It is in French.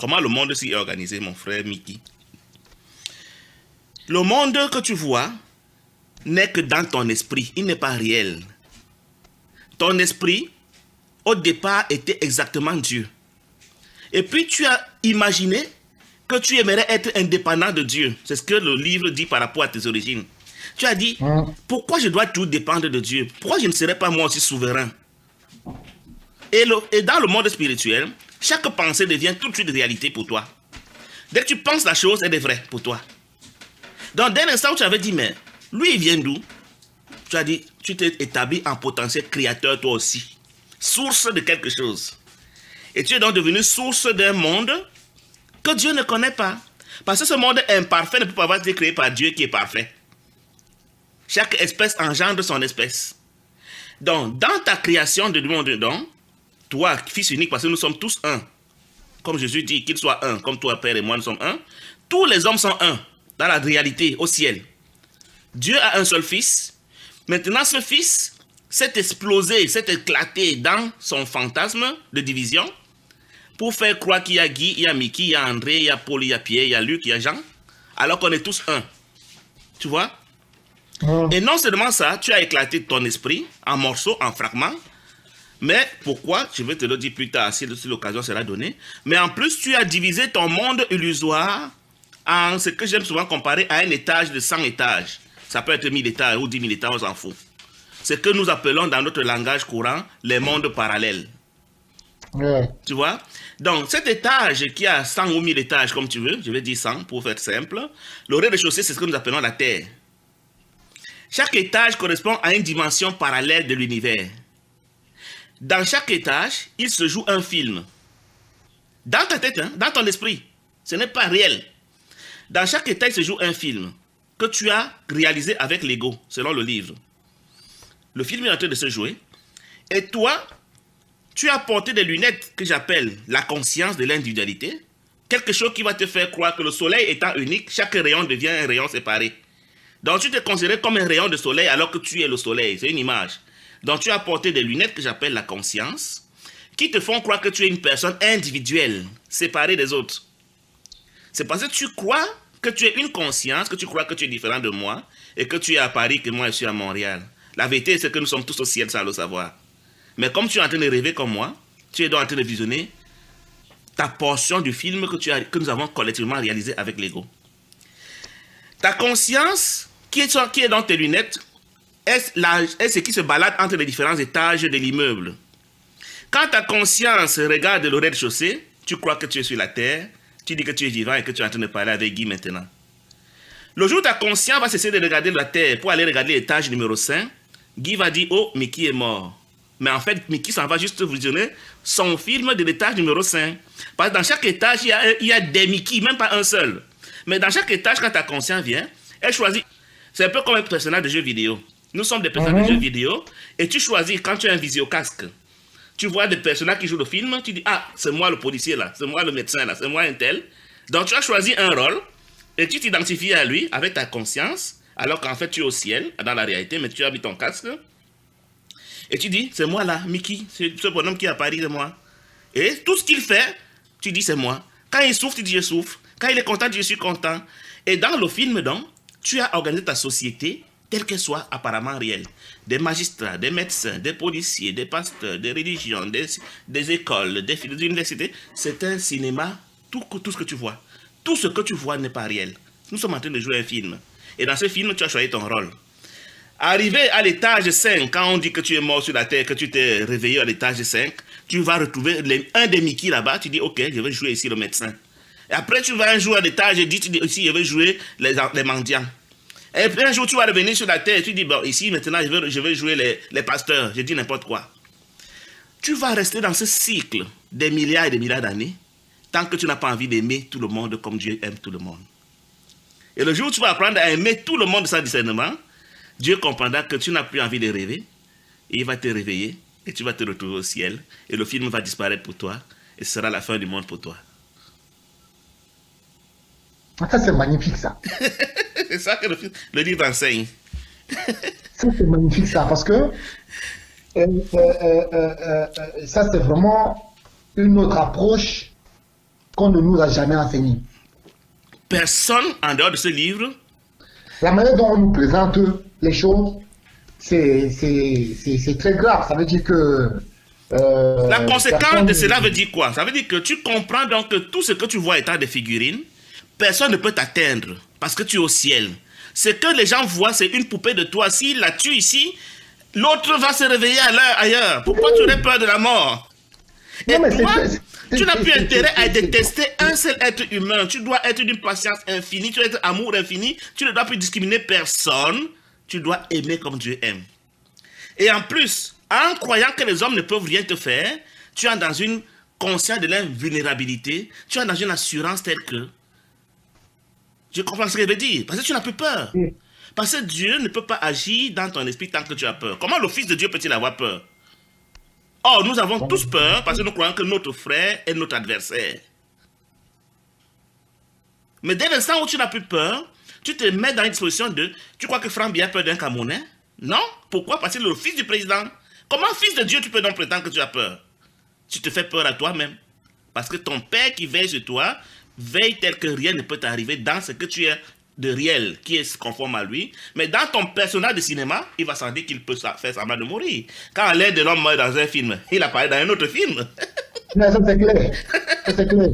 Comment le monde s'y est organisé, mon frère Mickey? Le monde que tu vois n'est que dans ton esprit, il n'est pas réel. Ton esprit, au départ, était exactement Dieu. Et puis tu as imaginé que tu aimerais être indépendant de Dieu. C'est ce que le livre dit par rapport à tes origines. Tu as dit, pourquoi je dois tout dépendre de Dieu? Pourquoi je ne serais pas moi aussi souverain? Et dans le monde spirituel, chaque pensée devient tout de suite réalité pour toi. Dès que tu penses la chose, elle est vraie pour toi. Donc dès l'instant où tu avais dit, mais lui il vient d'où? Tu as dit, tu t'es établi en potentiel créateur toi aussi. Source de quelque chose. Et tu es donc devenu source d'un monde que Dieu ne connaît pas. Parce que ce monde imparfait ne peut pas avoir été créé par Dieu qui est parfait. Chaque espèce engendre son espèce. Donc, dans ta création de monde, donc, toi, fils unique, parce que nous sommes tous un. Comme Jésus dit, qu'il soit un, comme toi, Père et moi, nous sommes un. Tous les hommes sont un, dans la réalité, au ciel. Dieu a un seul fils. Maintenant, ce fils s'est explosé, s'est éclaté dans son fantasme de division pour faire croire qu'il y a Guy, il y a Mickey, il y a André, il y a Paul, il y a Pierre, il y a Luc, il y a Jean, alors qu'on est tous un. Tu vois? Et non seulement ça, tu as éclaté ton esprit en morceaux, en fragments, mais pourquoi? Je vais te le dire plus tard si l'occasion sera donnée. Mais en plus, tu as divisé ton monde illusoire en ce que j'aime souvent comparer à un étage de 100 étages. Ça peut être 1000 étages ou 10 000 étages, on s'en fout. C'est ce que nous appelons dans notre langage courant les mondes parallèles. Tu vois? Donc, cet étage qui a 100 ou 1000 étages, comme tu veux, je vais dire 100 pour faire simple, le rez-de-chaussée, c'est ce que nous appelons la Terre. Chaque étage correspond à une dimension parallèle de l'univers. Dans chaque étage, il se joue un film. Dans ta tête, hein, dans ton esprit. Ce n'est pas réel. Dans chaque étage, il se joue un film que tu as réalisé avec l'ego, selon le livre. Le film est en train de se jouer. Et toi, tu as porté des lunettes que j'appelle la conscience de l'individualité. Quelque chose qui va te faire croire que le soleil étant unique, chaque rayon devient un rayon séparé. Donc tu te considères comme un rayon de soleil alors que tu es le soleil. C'est une image. Donc tu as porté des lunettes que j'appelle la conscience, qui te font croire que tu es une personne individuelle, séparée des autres. C'est parce que tu crois que tu es une conscience, que tu crois que tu es différent de moi, et que tu es à Paris, que moi je suis à Montréal. La vérité, c'est que nous sommes tous au ciel sans le savoir. Mais comme tu es en train de rêver comme moi, tu es donc en train de visionner ta portion du film que nous avons collectivement réalisé avec l'ego. Ta conscience, qui est dans tes lunettes, est ce qui se balade entre les différents étages de l'immeuble. Quand ta conscience regarde le rez-de-chaussée, tu crois que tu es sur la terre, tu dis que tu es vivant et que tu es en train de parler avec Guy maintenant. Le jour où ta conscience va cesser de regarder la terre pour aller regarder l'étage numéro 5, Guy va dire « Oh, Mickey est mort ». Mais en fait, Mickey s'en va juste visionner son film de l'étage numéro 5. Parce que dans chaque étage, il y a des Mickey, même pas un seul. Mais dans chaque étage, quand ta conscience vient, elle choisit. C'est un peu comme un personnage de jeu vidéo. Nous sommes des personnages de jeu vidéo et tu choisis quand tu as un visiocasque. Tu vois des personnages qui jouent le film, tu dis « Ah, c'est moi le policier là, c'est moi le médecin là, c'est moi un tel ». Donc tu as choisi un rôle et tu t'identifies à lui avec ta conscience, alors qu'en fait tu es au ciel, dans la réalité, mais tu as mis ton casque. Et tu dis, c'est moi là, Mickey, c'est ce bonhomme qui est à Paris, c'est moi. Et tout ce qu'il fait, tu dis, c'est moi. Quand il souffre, tu dis, je souffre. Quand il est content, tu dis, je suis content. Et dans le film, donc, tu as organisé ta société telle qu'elle soit apparemment réelle. Des magistrats, des médecins, des policiers, des pasteurs, des religions, des écoles, des universités. C'est un cinéma, tout ce que tu vois. Tout ce que tu vois n'est pas réel. Nous sommes en train de jouer un film. Et dans ce film, tu as choisi ton rôle. Arrivé à l'étage 5, quand on dit que tu es mort sur la terre, que tu t'es réveillé à l'étage 5, tu vas retrouver un des Mickey là-bas, tu dis, ok, je vais jouer ici le médecin. Et après, tu vas un jour à l'étage 10, tu dis, ici, je vais jouer les mendiants. Et puis un jour, tu vas revenir sur la terre, tu dis, bon, ici, maintenant, je vais jouer les pasteurs, je dis n'importe quoi. Tu vas rester dans ce cycle des milliards et des milliards d'années, tant que tu n'as pas envie d'aimer tout le monde comme Dieu aime tout le monde. Et le jour où tu vas apprendre à aimer tout le monde sans discernement, Dieu comprendra que tu n'as plus envie de rêver, et il va te réveiller, et tu vas te retrouver au ciel, et le film va disparaître pour toi, et ce sera la fin du monde pour toi. Ça, c'est magnifique, ça. C'est ça que le livre enseigne. Ça, c'est magnifique, ça, parce que ça, c'est vraiment une autre approche qu'on ne nous a jamais enseigné. Personne en dehors de ce livre. La manière dont on nous présente les choses, c'est très grave. Ça veut dire que... la conséquence de cela veut dire quoi? Ça veut dire que tu comprends donc que tout ce que tu vois étant des figurines, personne ne peut t'atteindre parce que tu es au ciel. Ce que les gens voient, c'est une poupée de toi. S'il la tue ici, l'autre va se réveiller ailleurs. Pourquoi tu aurais peur de la mort? Et Non, mais toi, tu n'as plus intérêt à détester un seul être humain. Tu dois être d'une patience infinie, tu dois être amour infini. Tu ne dois plus discriminer personne. Tu dois aimer comme Dieu aime. Et en plus, en croyant que les hommes ne peuvent rien te faire, tu es dans une conscience de l'invulnérabilité. Tu es dans une assurance telle que... Je comprends ce que je veux dire. Parce que tu n'as plus peur. Parce que Dieu ne peut pas agir dans ton esprit tant que tu as peur. Comment le Fils de Dieu peut-il avoir peur? Or, nous avons tous peur parce que nous croyons que notre frère est notre adversaire. Mais dès l'instant où tu n'as plus peur, tu te mets dans une disposition de... Tu crois que Franck Biya a peur d'un Camerounais? Non. Pourquoi? Parce que le fils du président. Comment, fils de Dieu, tu peux donc prétendre que tu as peur? Tu te fais peur à toi-même. Parce que ton Père qui veille sur toi, veille tel que rien ne peut t'arriver dans ce que tu es de réel, qui est conforme à lui. Mais dans ton personnage de cinéma, il va s'en dire qu'il peut faire semblant de mourir. Quand l'air de l'homme meurt dans un film, il apparaît dans un autre film. Mais ça c'est clair. Ça c'est clair.